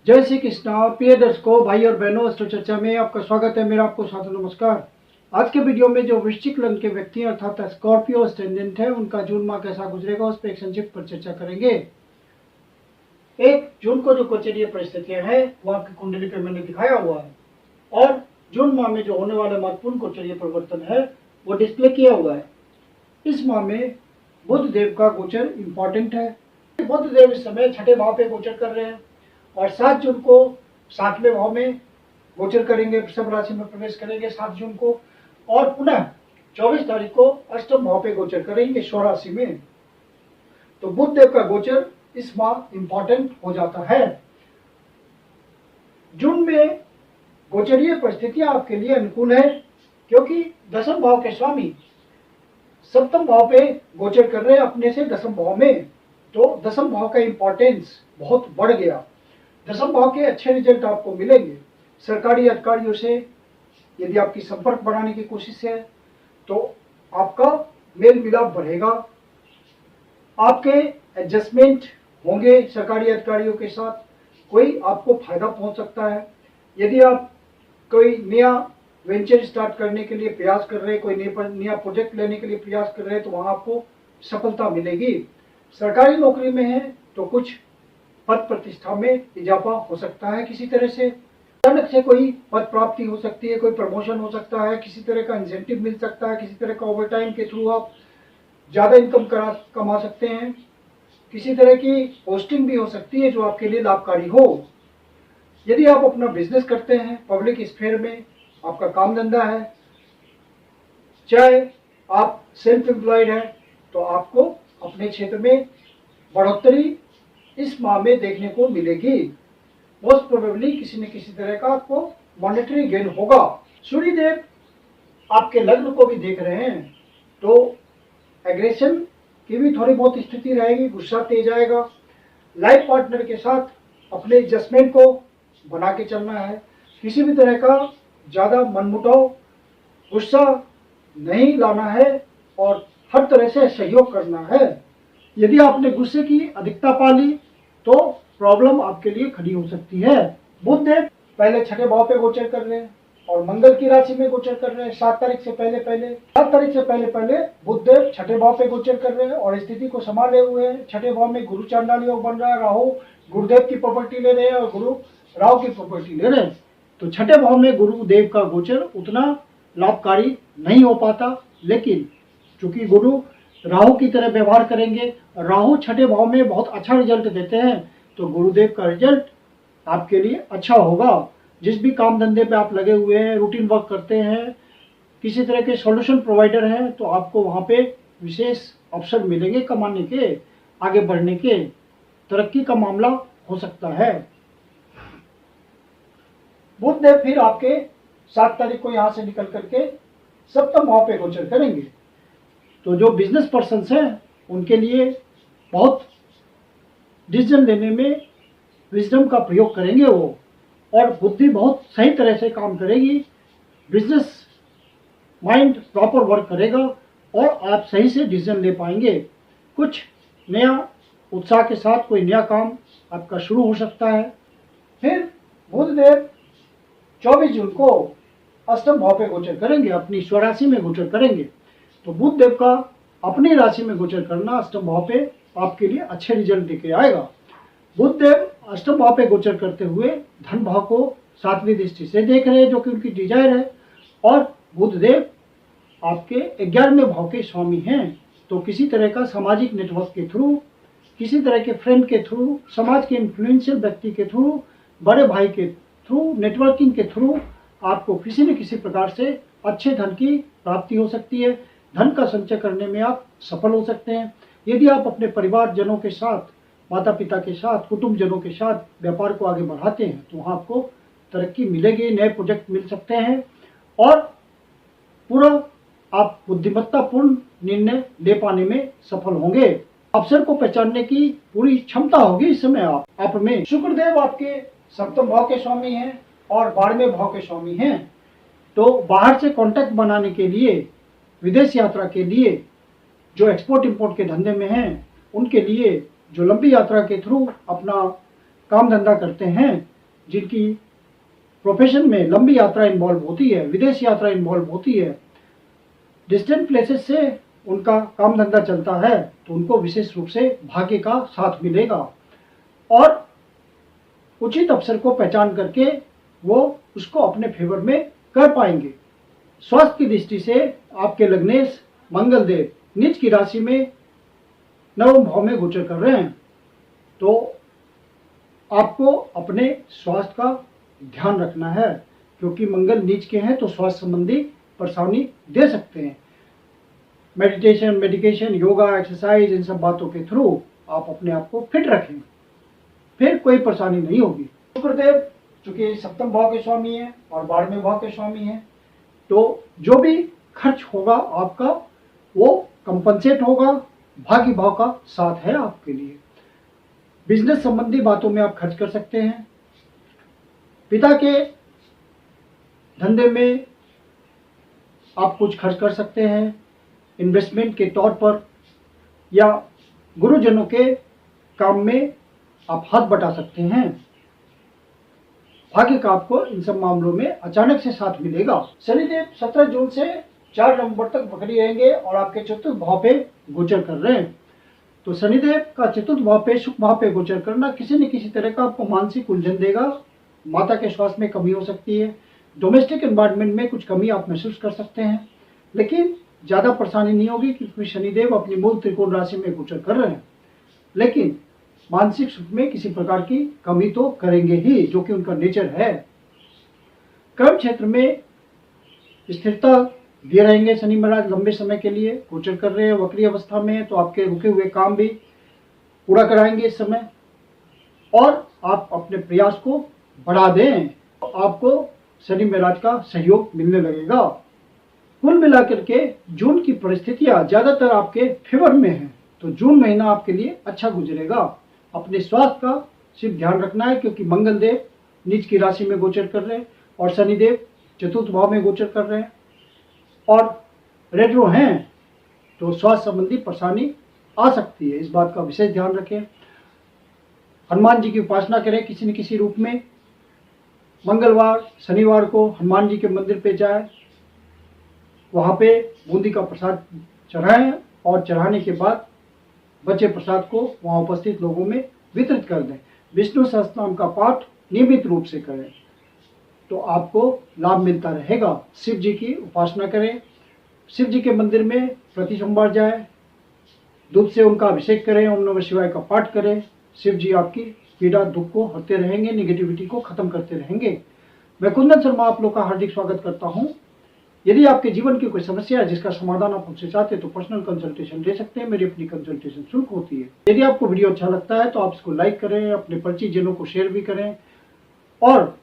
जय श्री कृष्णा। प्रिय दर्शकों, भाई और बहनों, अष्ट चर्चा में आपका स्वागत है। मेरा आपको सादर नमस्कार। आज के वीडियो में जो वृश्चिक लग्न के व्यक्ति अर्थात स्कॉर्पियो असेंडेंट है, उनका जून माह कैसा गुजरेगा उस पर एक संक्षिप्त पर चर्चा करेंगे। 1 जून को जो गोचरीय परिस्थितियां हैं वो आपकी कुंडली पे मैंने दिखाया हुआ है, और जून माह में जो होने वाले महत्वपूर्ण गोचरीय परिवर्तन है वो डिस्प्ले किया हुआ है। इस माह में बुध देव का गोचर इंपॉर्टेंट है। बुध देव इस समय छठे भाव पे गोचर कर रहे हैं और 7 जून को 7वें भाव में गोचर करेंगे, वृषभ राशि में प्रवेश करेंगे 7 जून को, और पुनः 24 तारीख को अष्टम भाव पे गोचर करेंगे स्वराशि में। तो बुध देव का गोचर इस माह इंपॉर्टेंट हो जाता है। जून में गोचरीय परिस्थितियां आपके लिए अनुकूल है, क्योंकि दसम भाव के स्वामी सप्तम भाव पे गोचर कर रहे हैं अपने से दसम भाव में। तो दसम भाव का इंपॉर्टेंस बहुत बढ़ गया। दसम भाव के अच्छे रिजल्ट आपको मिलेंगे। सरकारी अधिकारियों से यदि आपकी संपर्क बढ़ाने की कोशिश है तो आपका मेल मिलाप बढ़ेगा, आपके एडजस्टमेंट होंगे सरकारी अधिकारियों के साथ, कोई आपको फायदा पहुंच सकता है। यदि आप कोई नया वेंचर स्टार्ट करने के लिए प्रयास कर रहे हैं, कोई नया प्रोजेक्ट लेने के लिए प्रयास कर रहे हैं, तो वहां आपको सफलता मिलेगी। सरकारी नौकरी में है तो कुछ पद प्रतिष्ठा में इजाफा हो सकता है, किसी तरह से अचानक से कोई पद प्राप्ति हो सकती है, कोई प्रमोशन हो सकता है, किसी तरह का इंसेंटिव मिल सकता है, किसी तरह का ओवरटाइम के थ्रू आप ज्यादा इनकम कमा सकते हैं, किसी तरह की पोस्टिंग भी हो सकती है जो आपके लिए लाभकारी हो। यदि आप अपना बिजनेस करते हैं, पब्लिक स्फीयर में आपका काम धंधा है, चाहे आप सेल्फ एम्प्लॉयड है, तो आपको अपने क्षेत्र में बढ़ोतरी इस माह में देखने को मिलेगी। मोस्ट प्रोबेबली किसी न किसी तरह का आपको मॉनेटरी गेन होगा। सूर्य देव आपके लग्न को भी देख रहे हैं, तो एग्रेशन की भी थोड़ी बहुत स्थिति रहेगी, गुस्सा तेज आएगा। लाइफ पार्टनर के साथ अपने एडजस्टमेंट को बना के चलना है। किसी भी तरह का ज्यादा मनमुटाव, गुस्सा नहीं लाना है और हर तरह से सहयोग करना है। यदि आपने गुस्से की अधिकता पा ली तो प्रॉब्लम आपके लिए खड़ी हो सकती है। बुध देव पहले छठे भाव पे गोचर कर रहे हैं और मंगल की राशि में गोचर कर रहे हैं। 7 तारीख से पहले बुध देव छठे भाव पे गोचर कर रहे हैं और स्थिति को संभाले हुए हैं। छठे भाव में गुरु चांडाल योग बन रहा है। राहु गुरुदेव की प्रॉपर्टी ले रहे हैं और गुरु राहु की प्रॉपर्टी ले रहे हैं। तो छठे भाव में गुरुदेव का गोचर उतना लाभकारी नहीं हो पाता, लेकिन चूंकि गुरु राहु की तरह व्यवहार करेंगे, राहु छठे भाव में बहुत अच्छा रिजल्ट देते हैं, तो गुरुदेव का रिजल्ट आपके लिए अच्छा होगा। जिस भी काम धंधे पे आप लगे हुए हैं, रूटीन वर्क करते हैं, किसी तरह के सॉल्यूशन प्रोवाइडर हैं, तो आपको वहां पे विशेष अवसर मिलेंगे कमाने के, आगे बढ़ने के, तरक्की का मामला हो सकता है। बुध देव फिर आपके 7 तारीख को यहां से निकल करके सप्तम भाव पे गोचर करेंगे। तो जो बिजनेस पर्सन्स हैं उनके लिए बहुत डिसीजन लेने में विजडम का प्रयोग करेंगे वो, और बुद्धि बहुत सही तरह से काम करेगी। बिजनेस माइंड प्रॉपर वर्क करेगा और आप सही से डिसीजन ले पाएंगे। कुछ नया उत्साह के साथ कोई नया काम आपका शुरू हो सकता है। फिर बुध देव 24 जून को अष्टम भाव पे गोचर करेंगे, अपनी स्वराशि में गोचर करेंगे। तो बुध देव का अपनी राशि में गोचर करना अष्टम भाव पे आपके लिए अच्छे रिजल्ट देके आएगा। बुध देव अष्टम भाव पे गोचर करते हुए धन भाव को 7वीं दृष्टि से देख रहे हैं, जो कि उनकी डिजायर है, और बुध देव आपके 11वें भाव के स्वामी हैं। तो किसी तरह का सामाजिक नेटवर्क के थ्रू, किसी तरह के फ्रेंड के थ्रू, समाज के इन्फ्लुएंशियल व्यक्ति के थ्रू, बड़े भाई के थ्रू, नेटवर्किंग के थ्रू आपको किसी न किसी प्रकार से अच्छे धन की प्राप्ति हो सकती है। धन का संचय करने में आप सफल हो सकते हैं। यदि आप अपने परिवारजनों के साथ, माता पिता के साथ, कुटुंबजनों के साथ व्यापार को आगे बढ़ाते हैं तो वहाँ आपको तरक्की मिलेगी, नए प्रोजेक्ट मिल सकते हैं और पूरा आप बुद्धिमत्तापूर्ण निर्णय ले पाने में सफल होंगे। अवसर को पहचानने की पूरी क्षमता होगी इस समय आप में। शुक्रदेव आपके सप्तम भाव के स्वामी हैं और 12वें भाव के स्वामी हैं। तो बाहर से कॉन्टैक्ट बनाने के लिए, विदेश यात्रा के लिए, जो एक्सपोर्ट इंपोर्ट के धंधे में हैं उनके लिए, जो लंबी यात्रा के थ्रू अपना काम धंधा करते हैं, जिनकी प्रोफेशन में लंबी यात्रा इन्वॉल्व होती है, विदेश यात्रा इन्वॉल्व होती है, डिस्टेंट प्लेसेस से उनका काम धंधा चलता है, तो उनको विशेष रूप से भाग्य का साथ मिलेगा और उचित अवसर को पहचान करके वो उसको अपने फेवर में कर पाएंगे। स्वास्थ्य की दृष्टि से आपके लग्नेश मंगल देव नीच की राशि में नवम भाव में गोचर कर रहे हैं, तो आपको अपने स्वास्थ्य का ध्यान रखना है, क्योंकि मंगल नीच के हैं तो स्वास्थ्य संबंधी परेशानी दे सकते हैं। मेडिटेशन, मेडिकेशन, योगा, एक्सरसाइज, इन सब बातों के थ्रू आप अपने आप को फिट रखें, फिर कोई परेशानी नहीं होगी। शुक्रदेव चूंकि सप्तम भाव के स्वामी हैं और 12वें भाव के स्वामी हैं, तो जो भी खर्च होगा आपका वो कंपनसेट होगा, भाग्य भाव का साथ है आपके लिए। बिजनेस संबंधी बातों में आप खर्च कर सकते हैं, पिता के धंधे में आप कुछ खर्च कर सकते हैं इन्वेस्टमेंट के तौर पर, या गुरुजनों के काम में आप हाथ बटा सकते हैं। भाग्य का आपको इन सब मामलों में अचानक से साथ मिलेगा। शनिदेव 17 जून से 4 नवंबर तक बकरी रहेंगे और आपके चतुर्थ भाव पे गोचर कर रहे हैं। तो शनिदेव का चतुर्थ भाव पे, शुभ भाव पे गोचर करना किसी न किसी तरह का आपको मानसिक उलझन देगा। माता के स्वास्थ्य में कमी हो सकती है, डोमेस्टिक एनवायरनमेंट में कुछ कमी आप महसूस कर सकते हैं, लेकिन ज़्यादा परेशानी नहीं होगी क्योंकि शनिदेव अपनी मूल त्रिकोण राशि में गोचर कर रहे हैं। लेकिन मानसिक सुख में किसी प्रकार की कमी तो करेंगे ही, जो कि उनका नेचर है। कर्म क्षेत्र में स्थिरता दिए रहेंगे शनि महाराज, लंबे समय के लिए गोचर कर रहे हैं, वक्री अवस्था में, तो आपके रुके हुए काम भी पूरा कराएंगे इस समय और आप अपने प्रयास को बढ़ा दें, तो आपको शनि महाराज का सहयोग मिलने लगेगा। कुल मिलाकर के जून की परिस्थितियां ज्यादातर आपके फेवर में हैं, तो जून महीना आपके लिए अच्छा गुजरेगा। अपने स्वास्थ्य का सिर्फ ध्यान रखना है, क्योंकि मंगल देव नीच की राशि में गोचर कर रहे हैं और शनिदेव चतुर्थ भाव में गोचर कर रहे हैं और रेट्रो हैं, तो स्वास्थ्य संबंधी परेशानी आ सकती है, इस बात का विशेष ध्यान रखें। हनुमान जी की उपासना करें किसी न किसी रूप में। मंगलवार, शनिवार को हनुमान जी के मंदिर पे जाए, वहाँ पे बूंदी का प्रसाद चढ़ाएं और चढ़ाने के बाद बचे प्रसाद को वहाँ उपस्थित लोगों में वितरित कर दें। विष्णु सहस्त्रनाम का पाठ नियमित रूप से करें, तो आपको लाभ मिलता रहेगा। शिव जी की उपासना करें, शिव जी के मंदिर में प्रति सोमवार जाए, दूध से उनका अभिषेक करें, ओम नमः शिवाय का पाठ करें। शिव जी आपकी पीड़ा दुख को हरते रहेंगे, निगेटिविटी को खत्म करते रहेंगे। मैं कुंदन शर्मा आप लोग का हार्दिक स्वागत करता हूँ। यदि आपके जीवन की कोई समस्या है जिसका समाधान आप हमसे चाहते हैं तो पर्सनल कंसल्टेशन ले सकते हैं। मेरी अपनी कंसल्टेशन शुल्क होती है। यदि आपको वीडियो अच्छा लगता है तो आप इसको लाइक करें, अपने परिचितजनों को शेयर भी करें, और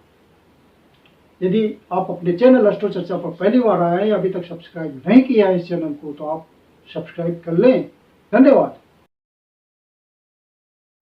यदि आप अपने चैनल एस्ट्रो चर्चा पर पहली बार आए हैं, अभी तक सब्सक्राइब नहीं किया है इस चैनल को, तो आप सब्सक्राइब कर लें। धन्यवाद।